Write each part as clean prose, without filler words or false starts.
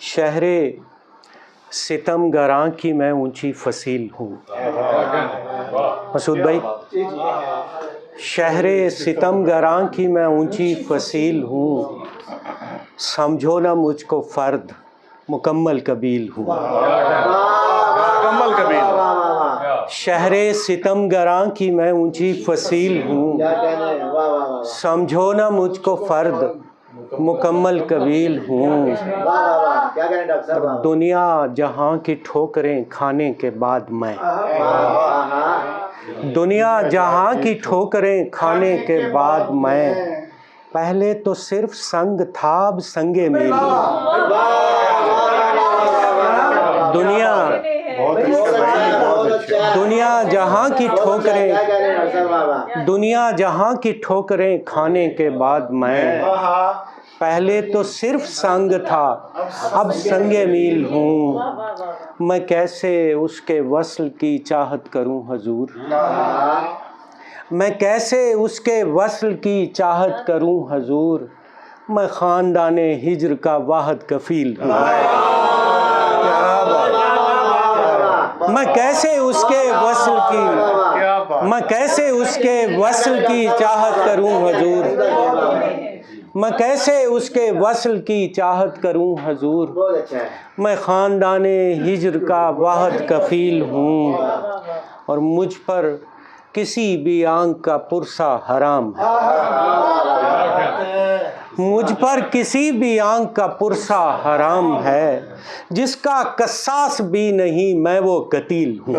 شہر ستم گراں کی میں اونچی فصیل ہوں. مسعود بھائی، شہر ستم گراں کی میں اونچی فصیل ہوں، سمجھو نہ مجھ کو فرد مکمل قبیل ہوں. شہر ستم گراں کی میں اونچی فصیل ہوں، سمجھو نہ مجھ کو فرد مکمل قبیل ہوں. دنیا جہاں کی ٹھوکریں کھانے کے بعد میں، دنیا جہاں کی ٹھوکریں کھانے کے بعد میں، پہلے تو صرف سنگ تھا اب سنگے میل ہوں. دنیا جہاں کی ٹھوکریں، دنیا جہاں کی ٹھوکریں کھانے کے بعد میں، پہلے تو صرف سنگ تھا اب سنگے میل ہوں. میں کیسے اس کے وصل کی چاہت کروں حضور، میں کیسے اس کے وصل کی چاہت کروں حضور، میں خاندان ہجر کا واحد کفیل ہوں. میں کیسے اس کے وصل کی، میں کیسے اس کے وصل کی چاہت کروں حضور، میں کیسے اس کے وصل کی چاہت کروں حضور، میں خاندان ہجر کا واحد کفیل ہوں. اور مجھ پر کسی بھی آنکھ کا پرسہ حرام ہے، مجھ پر کسی بھی آنکھ کا پرسہ حرام ہے، جس کا قصاص بھی نہیں میں وہ قتیل ہوں.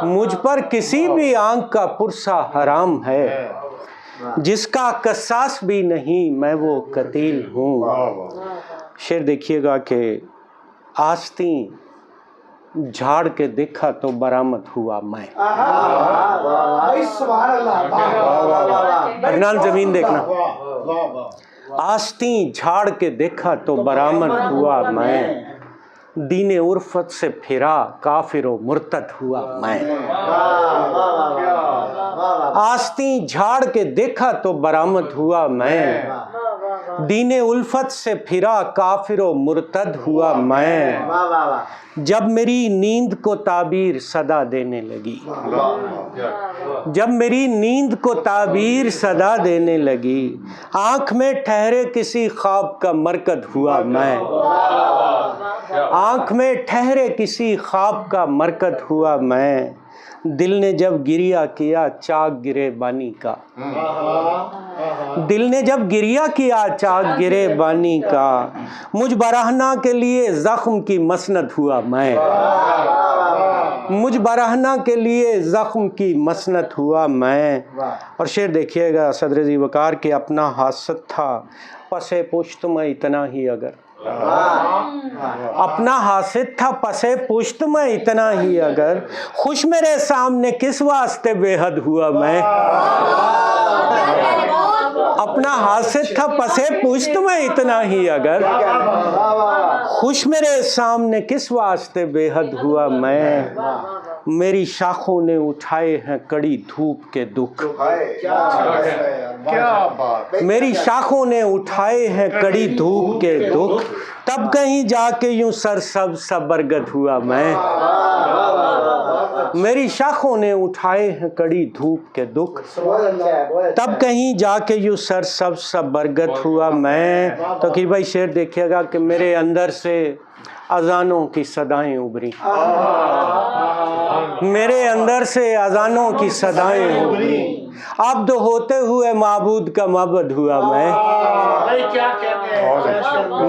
مجھ پر کسی بھی آنکھ کا پرسہ حرام ہے، جس کا قصاص بھی نہیں میں وہ قتیل ہوں. شعر دیکھیے گا کہ آستین جھاڑ کے دیکھا تو برآمد ہوا میں. عدنان زمین دیکھنا. آستین جھاڑ کے دیکھا تو برآمد ہوا میں، دین عرفت سے پھرا کافر و مرتد ہوا میں. آستین جھاڑ کے دیکھا تو برآمد ہوا میں، دین الفت سے پھرا کافر و مرتد ہوا میں. جب میری نیند کو تعبیر صدا دینے لگی، جب میری نیند کو تعبیر صدا دینے لگی، آنکھ میں ٹھہرے کسی خواب کا مرکد ہوا میں. آنکھ میں ٹھہرے کسی خواب کا مرکد ہوا میں، دل نے جب گریہ کیا چاک گرے بانی کا، دل نے جب گریہ کیا چاک گرے بانی کا، مجھ برہنہ کے لیے زخم کی مسند ہوا میں. مجھ برہنہ کے لیے زخم کی مسند ہوا میں. اور شعر دیکھیے گا صدر ذی وقار کے اپنا حاست تھا پس پشت میں اتنا ہی اگر، اپنا حاصل تھا پس پشت میں اتنا ہی اگر، خوش میرے سامنے کس واسطے بے حد ہوا میں. اپنا حاصل تھا پس پشت میں اتنا ہی اگر، خوش میرے سامنے کس واسطے بے حد ہوا میں. میری شاخوں نے اٹھائے ہیں کڑی دھوپ کے دکھ، میری شاخوں نے اٹھائے ہیں کڑی دھوپ کے دکھ، تب کہیں جا کے یوں سرسبز سا برگد ہوا میں. میری شاخوں نے اٹھائے ہیں کڑی دھوپ کے دکھ، تب کہیں جا کے یوں سرسبز سا برگد ہوا میں. تو کہ بھائی شعر دیکھیے گا کہ میرے اندر سے اذانوں کی صدائیں ابھری، میرے اندر سے اذانوں کی صدائیں ابھری، عبد ہوتے ہوئے معبود کا معبد ہوا میں.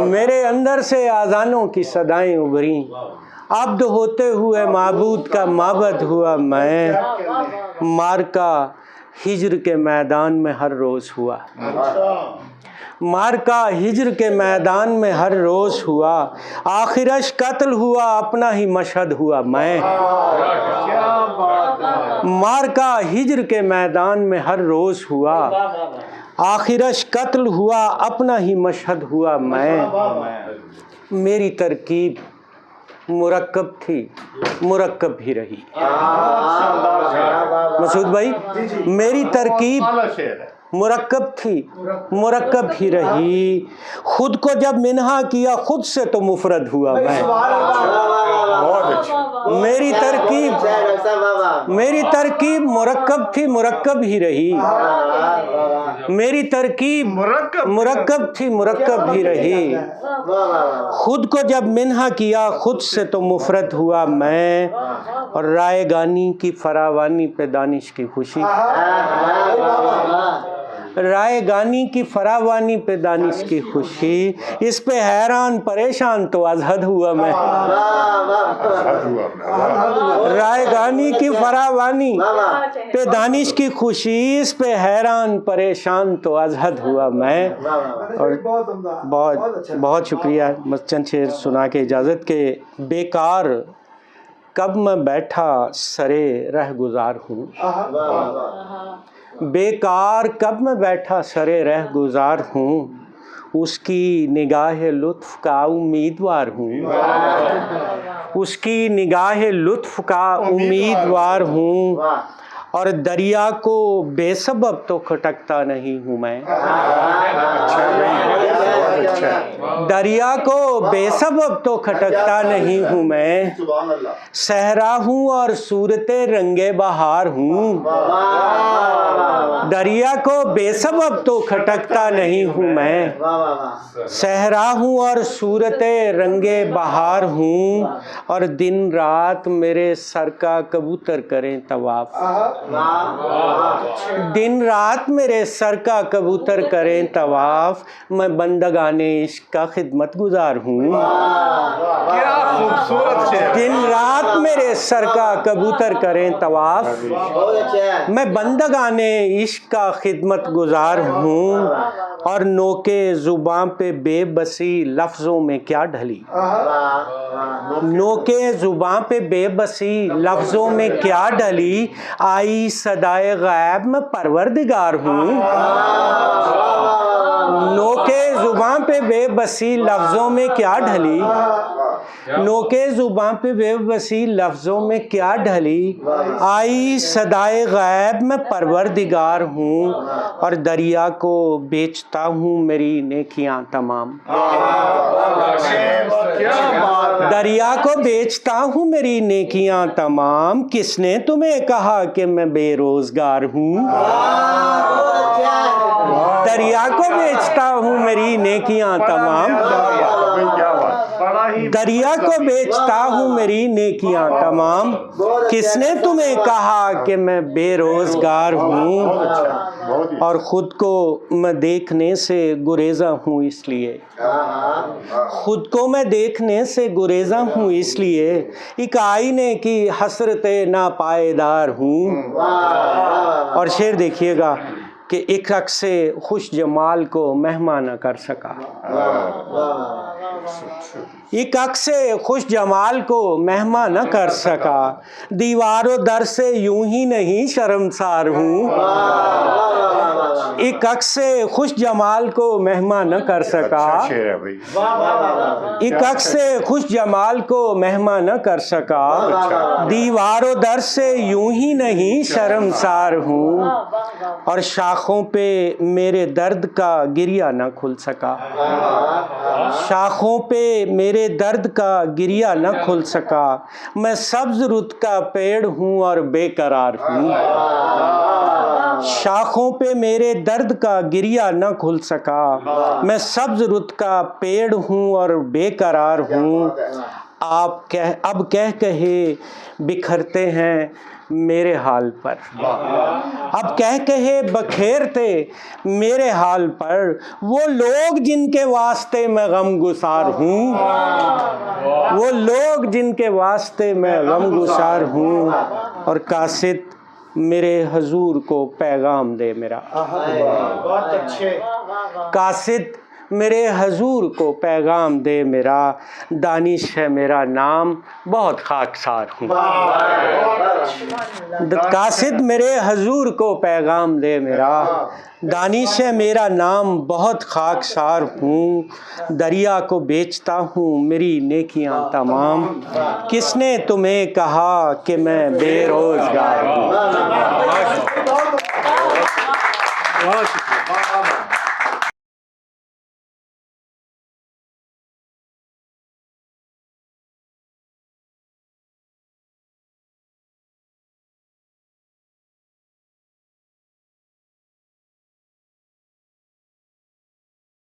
میرے اندر سے اذانوں کی صدائیں ابھری، عبد ہوتے ہوئے معبود کا معبد ہوا میں. مارکا ہجر کے میدان میں ہر روز ہوا، مارکا ہجر کے میدان میں ہر روز ہوا، آخرش قتل ہوا اپنا ہی مشہد ہوا میں. مارکا ہجر کے میدان میں ہر روز ہوا، آخرش قتل ہوا اپنا ہی مشہد ہوا میں. میری ترکیب مرکب تھی مرکب ہی رہی. مسعود بھائی، میری ترکیب مرکب تھی مرکب ہی رہی، خود کو جب منہا کیا خود سے تو مفرد ہوا میں، میری ترکیب مرکب تھی مرکب ہی رہی، میری ترکیب مرکب تھی مرکب ہی رہی، خود کو جب منہا کیا خود سے تو مفرد ہوا میں، اور رائے گانی کی فراوانی پہ دانش کی خوشی، رائے گانی کی فراوانی پہ دانش کی خوشی، اس پہ حیران پریشان تو ازہد ہوا میں، رائے گانی کی فراوانی پہ دانش کی خوشی، اس پہ حیران پریشان تو ازہد ہوا میں۔ اور بہت شکریہ چند شعر سنا کے اجازت کے۔ بیکار کب میں بیٹھا سرے رہ گزار ہوں، بیکار کب میں بیٹھا سرے رہ گزار ہوں، اس کی نگاہ لطف کا امیدوار ہوں، اس کی نگاہ لطف کا امیدوار ہوں، اور دریا کو بے سبب تو کھٹکتا نہیں ہوں میں، دریا کو بے سبب تو کھٹکتا نہیں ہوں میں، صحرا ہوں اور صورت رنگ بہار ہوں، دریا کو بے سبب تو کھٹکتا نہیں ہوں میں، صحرا ہوں اور صورت رنگ بہار ہوں، اور دن رات میرے سر کا کبوتر کریں طواف، دن رات میرے سر کا کبوتر کریں طواف، میں بندگان عشق کا خدمت گزار ہوں، کیا خوبصورت ہے، دن رات میرے سر کا کبوتر کریں طواف، میں بندگان عشق کا خدمت گزار ہوں، اور نوکے زباں پہ بے بسی لفظوں میں کیا ڈھلی، نوکے زباں پہ بے بسی لفظوں میں کیا ڈھلی، آئی صدائے غیب میں پروردگار ہوں، نوکے زباں پہ بے بسی لفظوں میں کیا ڈھلی، نوکے زباں پہ بے بسی لفظوں میں کیا ڈھلی، آئی صدائے غیب میں پروردگار ہوں، اور دریا کو بیچتا ہوں میری نیکیاں تمام، دریا کو بیچتا ہوں میری نیکیاں تمام، کس نے تمہیں کہا کہ میں بے روزگار ہوں، دریا کو بیچتا ہوں میری نیکیاں تمام، دریا کو بیچتا ہوں میری نیکیاں تمام، کس نے تمہیں کہا کہ میں بے روزگار ہوں، اور خود کو میں دیکھنے سے گریزاں ہوں اس لیے، خود کو میں دیکھنے سے گریزاں ہوں اس لیے، ایک آئینے کی حسرت ناپائیدار ہوں، اور شعر دیکھیے گا کہ ایک عکس خوش جمال کو مہما نہ کر سکا، ایک عکس خوش جمال کو مہما نہ کر سکا، دیوار و در سے یوں ہی نہیں شرمسار ہوں، ایک عکس خوش جمال کو مہما نہ کر سکا، ایک عکس خوش جمال کو مہما نہ کر سکا، دیوار و در سے یوں ہی نہیں شرمسار ہوں، اور شاخوں پہ میرے درد کا گریہ نہ کھل سکا، شاخوں پہ میرے درد کا گریہ نہ کھل سکا، میں سبز رت کا پیڑ ہوں اور بے قرار ہوں، شاخوں پہ میرے درد کا گریہ نہ کھل سکا، میں سبز رت کا پیڑ ہوں اور بے قرار ہوں، اب کہے بکھرتے ہیں میرے حال پر، اب کہے بکھیرتے میرے حال پر، وہ لوگ جن کے واسطے میں غم گسار ہوں، وہ لوگ جن کے واسطے میں غم گسار ہوں، اور قاصد میرے حضور کو پیغام دے میرا، قاصد میرے حضور کو پیغام دے میرا، دانش ہے میرا نام بہت خاکسار ہوں، قاصد میرے حضور کو پیغام دے میرا، دانش ہے میرا نام بہت خاکسار ہوں، دریا کو بیچتا ہوں میری نیکیاں تمام، کس نے تمہیں کہا کہ میں بے روزگار ہوں۔ بہت شکریہ